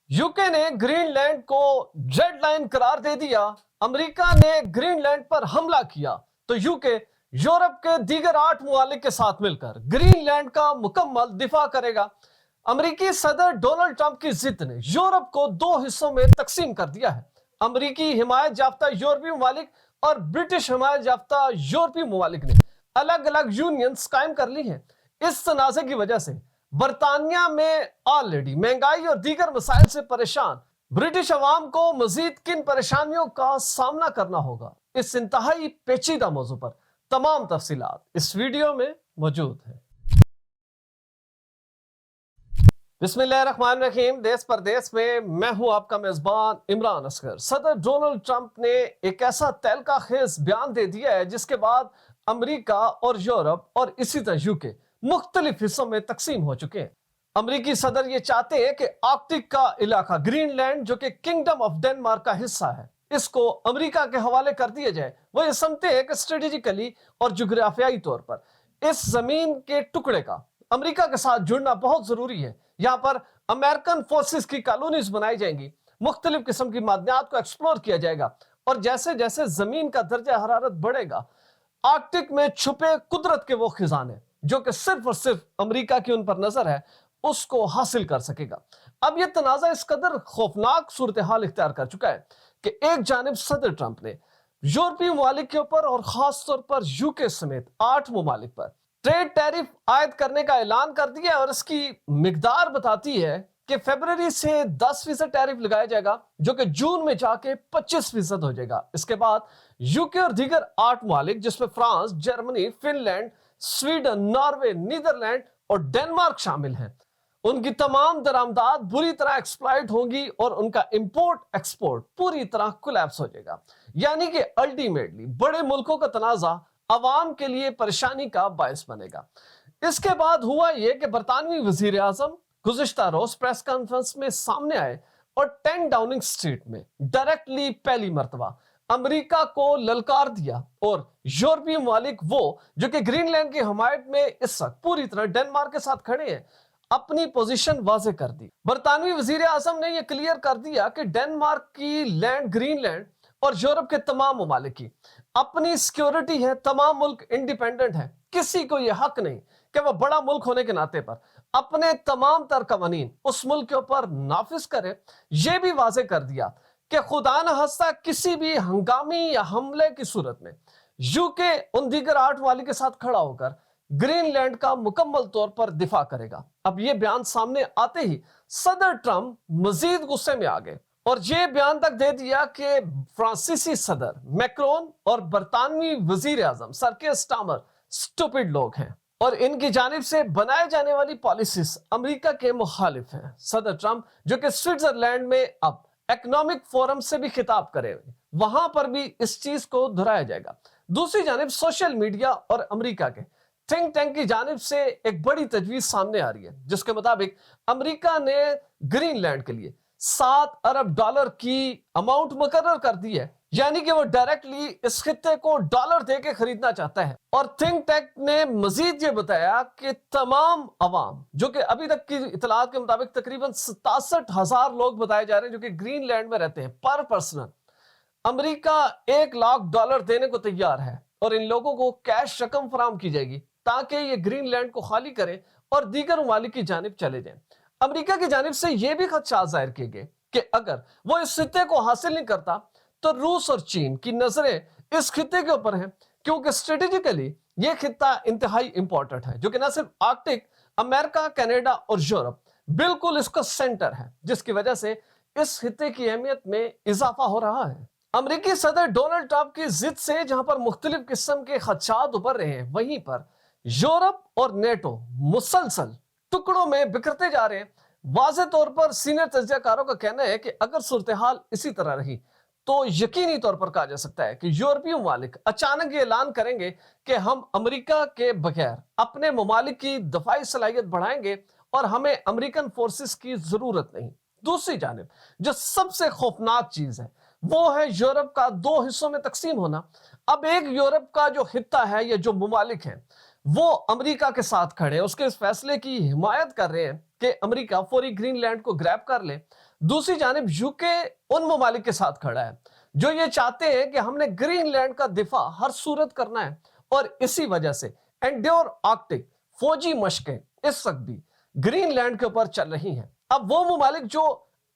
UK ने Greenland को red line करार दे दिया, अमेरिका ने ग्रीनलैंड पर हमला किया तो यूके यूरोप के दीगर 8 मुमालिक के साथ मिलकर ग्रीनलैंड का मुकम्मल दिफा करेगा। अमेरिकी सदर डोनाल्ड ट्रंप की जिद ने यूरोप को 2 हिस्सों में तकसीम कर दिया है। अमेरिकी हिमायत याफ्ता यूरोपीय ममालिक और ब्रिटिश हिमायत याफ्ता यूरोपीय ममालिक ने अलग अलग यूनियंस कायम कर ली हैं। इस तनाज़े की वजह से बरतानिया में ऑलरेडी महंगाई और दीगर मसाइल से परेशान ब्रिटिश अवाम को मजीद किन परेशानियों का सामना करना होगा, इस इंतहाई पेचीदा मौजू पर तमाम तफसीलात इस वीडियो में मौजूद है। बिस्मिल्लाहिर्रहमानिर्रहीम। देश परदेश में मैं हूं आपका मेजबान इमरान असगर। सदर डोनाल्ड ट्रंप ने एक ऐसा तहलका खेज बयान दे दिया है जिसके बाद अमेरिका और यूरोप और इसी तरह यूके मुख्तलिफ हिस्सों में तकसीम हो चुके हैं। अमेरिकी सदर ये चाहते हैं कि आर्कटिक का इलाका ग्रीनलैंड, जो कि किंगडम ऑफ डेनमार्क का हिस्सा है, इसको अमेरिका के हवाले कर दिया जाए। वो ये समझते हैं कि स्ट्रेटेजिकली और जोग्राफियाई तौर पर इस जमीन के टुकड़े का अमेरिका के साथ जुड़ना बहुत जरूरी है। यहाँ पर अमेरिकन फोर्सेस की कॉलोनीज बनाई जाएंगी, मुख्तलिफ किस्म की मादनियात को एक्सप्लोर किया जाएगा और जैसे जैसे जमीन का दर्जा हरारत बढ़ेगा, आर्कटिक में छुपे कुदरत के वो खजाने जो कि सिर्फ और सिर्फ अमेरिका की उन पर नजर है, उसको हासिल कर सकेगा। अब यह तनाजा इस कदर खौफनाक सूरत हाल इख्तियार कर चुका है कि एक जानिब सदर ट्रंप ने यूरोपीय ममालिक के ऊपर और खास तौर पर यूके समेत 8 ममालिक पर ट्रेड टैरिफ आयद करने का ऐलान कर दिया है और इसकी मिकदार बताती है कि फरवरी से 10% टैरिफ लगाया जाएगा, जो कि जून में जाके 25% हो जाएगा। इसके बाद यूके और दीगर 8 ममालिक जिसमें France, Germany, Finland, Sweden, Norway, Netherland और डेनमार्क शामिल हैं, उनकी तमाम दरामदात बुरी तरह एक्सप्लॉइट होंगी और उनका इंपोर्ट एक्सपोर्ट पूरी तरह कोलैप्स हो जाएगा। यानी कि अल्टीमेटली बड़े मुल्कों का तनाजा अवाम के लिए परेशानी का बायस बनेगा। इसके बाद हुआ यह कि बरतानवी वजीर आजम गुज़िश्ता रोज प्रेस कॉन्फ्रेंस में सामने आए और 10 डाउनिंग स्ट्रीट में डायरेक्टली पहली मर्तबा अमेरिका को ललकार दिया और यूरोपीय ममालिक वो जो कि ग्रीनलैंड की हमायत में इस वक्त पूरी तरह डेनमार्क के साथ खड़े हैं, अपनी पोजीशन वाजे कर दी। बरतानवी वजीर आजम ने यह क्लियर कर दिया कि डेनमार्क की लैंड ग्रीनलैंड और यूरोप के तमाम ममालिक की अपनी सिक्योरिटी है, तमाम मुल्क इंडिपेंडेंट है, किसी को यह हक नहीं कि वह बड़ा मुल्क होने के नाते पर अपने तमाम तर कवानीन उस मुल्क के ऊपर नाफिज करे। यह भी वाजे कर दिया कि खुदा न हस्ता किसी भी हंगामी या हमले की सूरत में यूके उन दीगर 8 ममालिक के साथ खड़ा होकर ग्रीनलैंड का मुकम्मल तौर पर दिफा करेगा। अब यह बयान सामने आते ही सदर ट्रंप मजीद गुस्से में आ गए और यह बयान तक दे दिया कि फ्रांसीसी सदर मैक्रोन और बरतानवी वजीर आजम सर कीर स्टारमर स्टूपिड लोग हैं और इनकी जानिब से बनाए जाने वाली पॉलिसीज अमेरिका के मुखालिफ हैं। सदर ट्रंप जो कि स्विट्जरलैंड में अब इकोनॉमिक फोरम से भी खिताब करे, वहां पर भी इस चीज को दोहराया जाएगा। दूसरी जानिब सोशल मीडिया और अमेरिका के थिंक टैंक की जानिब से एक बड़ी तजवीज सामने आ रही है जिसके मुताबिक अमेरिका ने ग्रीनलैंड के लिए $7 अरब की अमाउंट मुकर्रर कर दी है, यानी कि वो डायरेक्टली इस खित्ते को डॉलर देके खरीदना चाहता है। और थिंक टैंक ने मजीद ये बताया कि तमाम अवाम जो कि अभी तक की इतलात के मुताबिक तकरीबन 67,000 लोग बताए जा रहे हैं जो कि ग्रीनलैंड में रहते हैं, पर पर्सन अमेरिका $1 लाख देने को तैयार है और इन लोगों को कैश रकम फराम की जाएगी ताकि ये ग्रीनलैंड को खाली करें और दीगर ममालिक की जानिब चले जाएं। अमेरिका की जानिब से यह भी खदशात जाहिर किए गए कि अगर वो इस खित्ते को हासिल नहीं करता तो रूस और चीन की नजरें इस खित्ते के ऊपर हैं, क्योंकि स्ट्रेटेजिकली ये खित्ता इंतहाई इंपॉर्टेंट है जो कि न सिर्फ आर्कटिक, अमेरिका, कनाडा और यूरोप बिल्कुल इसका सेंटर है, जिसकी वजह से इस खित्ते की अहमियत में इजाफा हो रहा है। अमेरिकी सदर डोनाल्ड ट्रंप की जिद से जहां पर मुख्तलिफ किस्म के खदशात उभर रहे हैं, वहीं पर यूरोप और नेटो मुसलसल टुकड़ों में बिखरते जा रहे हैं। वाज़े तौर पर सीनियर तज्जियाकारों का कहना है कि अगर सूरत हाल इसी तरह रही तो यकीनी तौर पर कहा जा सकता है कि यूरोपीय ममालिक अचानक ये ऐलान करेंगे कि हम अमेरिका के बगैर अपने ममालिक की दफाई सलाहियत बढ़ाएंगे और हमें अमेरिकन फोर्सेस की जरूरत नहीं। दूसरी जानिब जो सबसे खौफनाक चीज है वो है यूरोप का 2 हिस्सों में तकसीम होना। अब एक यूरोप का जो खित्ता है या जो ममालिक है वो अमेरिका के साथ खड़े हैं, उसके इस फैसले की हिमायत कर रहे हैं कि अमेरिका फौरी ग्रीनलैंड को ग्रैब कर ले। दूसरी जानिब यूके उन ममालिक के साथ खड़ा है जो ये चाहते हैं कि हमने ग्रीनलैंड का दिफा हर सूरत करना है, और इसी वजह से एंड्योर आर्कटिक फौजी मशकें इस वक्त भी ग्रीनलैंड के ऊपर चल रही हैं। अब वो ममालिक जो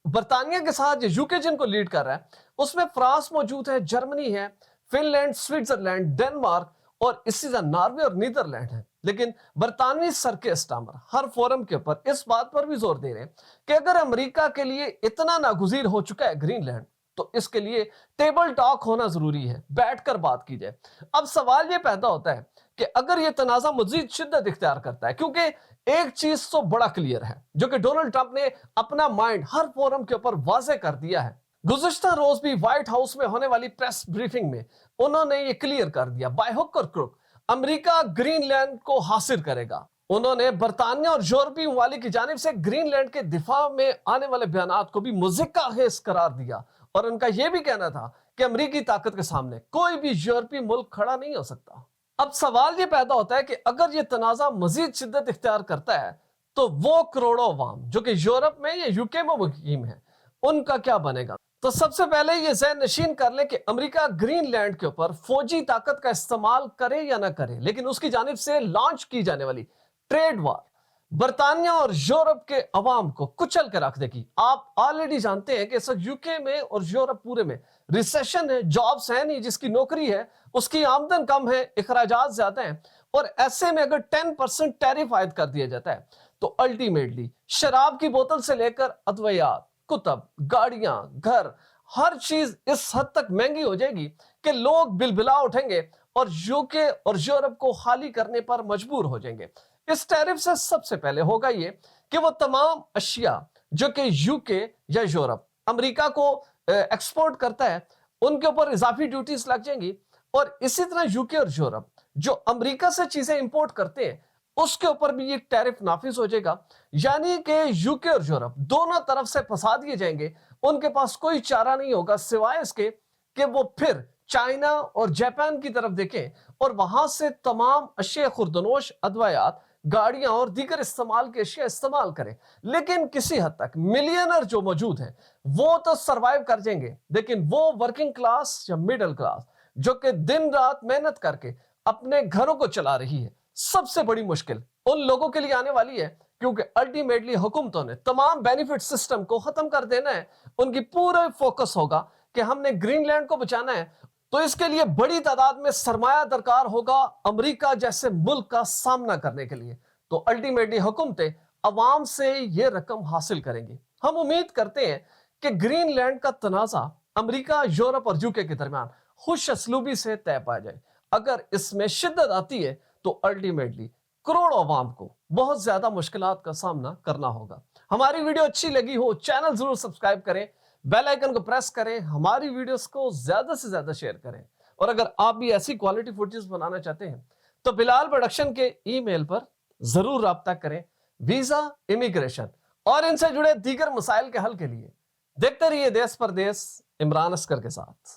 बरतानिया के साथ यूके जिनको लीड कर रहा है, उसमें फ्रांस मौजूद है, जर्मनी है, फिनलैंड, स्विट्जरलैंड, डेनमार्क और इसी तरह नॉर्वे और नीदरलैंड है। लेकिन बरतानवी सरके स्टामर हर फोरम के ऊपर इस बात पर भी जोर दे रहे हैं कि अगर अमेरिका के लिए इतना नागुज़ीर हो चुका है ग्रीनलैंड, तो इसके लिए टेबल टॉक होना जरूरी है, बैठकर बात की जाए। अब सवाल ये पैदा होता है कि अगर ये तनाज़ा मजीद शिद्दत इख्तियार करता है, क्योंकि एक चीज तो बड़ा क्लियर है जो कि डोनाल्ड ट्रंप ने अपना माइंड हर फोरम के ऊपर वाज़े कर दिया है। गुज़िश्ता रोज भी व्हाइट हाउस में होने वाली प्रेस ब्रीफिंग में उन्होंने ये क्लियर कर दिया, बाय हुक और क्रुक अमेरिका ग्रीनलैंड को हासिल करेगा। उन्होंने बरतानिया और यूरोपीय ममालिक की जानिब से ग्रीनलैंड के दिफा में आने वाले बयानात को भी मुज़क्का खेज़ करार दिया, और उनका यह भी कहना था कि अमेरिकी ताकत के सामने कोई भी यूरोपीय मुल्क खड़ा नहीं हो सकता। अब सवाल ये पैदा होता है कि अगर ये तनाज़ा मजीद शिद्दत इख्तियार करता है, तो वो करोड़ों अवाम जो कि यूरोप में या यूके में मुकीम है, उनका क्या बनेगा? तो सबसे पहले ये ज़हन नशीन कर ले कि अमेरिका ग्रीनलैंड के ऊपर फौजी ताकत का इस्तेमाल करे या ना करे, लेकिन उसकी जानिब से लॉन्च की जाने वाली ट्रेड वार बरतानिया और यूरोप के अवाम को कुचल के रख देगी। आप ऑलरेडी जानते हैं कि इस यूके में और यूरोप पूरे में रिसेशन है, जॉब्स है नहीं, जिसकी नौकरी है उसकी आमदन कम है, इखराजात ज्यादा हैं, और ऐसे में अगर 10% टैरिफ आयद कर दिया जाता है तो अल्टीमेटली शराब की बोतल से लेकर अद्वियात, कुतब, गाड़ियां, घर, हर चीज इस हद तक महंगी हो जाएगी कि लोग बिलबिला उठेंगे और यूके और यूरोप को खाली करने पर मजबूर हो जाएंगे। इस टैरिफ से सबसे पहले होगा ये कि वो तमाम अशिया जो कि यूके या यूरोप अमेरिका को एक्सपोर्ट करता है, उनके ऊपर इजाफी ड्यूटीज लग जाएंगी, और इसी तरह यूके और यूरोप जो अमेरिका से चीजें इंपोर्ट करते हैं उसके ऊपर भी ये टैरिफ नाफिज हो जाएगा। यानी कि यूके और यूरोप दोनों तरफ से फंसा दिए जाएंगे। उनके पास कोई चारा नहीं होगा सिवाय इसके कि वो फिर चाइना और जापान की तरफ देखें और वहां से तमाम अशिया खुर्दनोश, अद्वियात, गाड़ियां और दीगर इस्तेमाल के अशिया इस्तेमाल करें। लेकिन किसी हद तक मिलियनर जो मौजूद हैं वो तो सरवाइव कर जाएंगे, लेकिन वो वर्किंग क्लास या मिडिल क्लास जो कि दिन रात मेहनत करके अपने घरों को चला रही है, सबसे बड़ी मुश्किल उन लोगों के लिए आने वाली है, क्योंकि अल्टीमेटली हुकूमतों ने तमाम बेनिफिट सिस्टम को खत्म कर देना है। उनकी पूरा फोकस होगा कि हमने ग्रीनलैंड को बचाना है, तो इसके लिए बड़ी तादाद में सरमाया दरकार होगा अमेरिका जैसे मुल्क का सामना करने के लिए। तो अल्टीमेटली हुकूमतें अवाम से ये रकम हासिल करेंगी। हम उम्मीद करते हैं कि ग्रीनलैंड का तनाज़ा अमेरिका, यूरोप और यूके के दरमियान खुश असलूबी से तय पाया जाए। अगर इसमें शिद्दत आती है तो अल्टीमेटली करोड़ों अवाम को बहुत ज्यादा मुश्किलात का सामना करना होगा। हमारी वीडियो अच्छी लगी हो, चैनल जरूर सब्सक्राइब करें, बेल आइकन को प्रेस करें, हमारी वीडियोस को ज्यादा से ज्यादा शेयर करें। और अगर आप भी ऐसी क्वालिटी फुटेज बनाना चाहते हैं तो बिलाल प्रोडक्शन के ईमेल पर जरूर राब्ता करें। वीजा, इमिग्रेशन और इनसे जुड़े दीगर मसाइल के हल के लिए देखते रहिए देश परदेश इमरान असगर के साथ।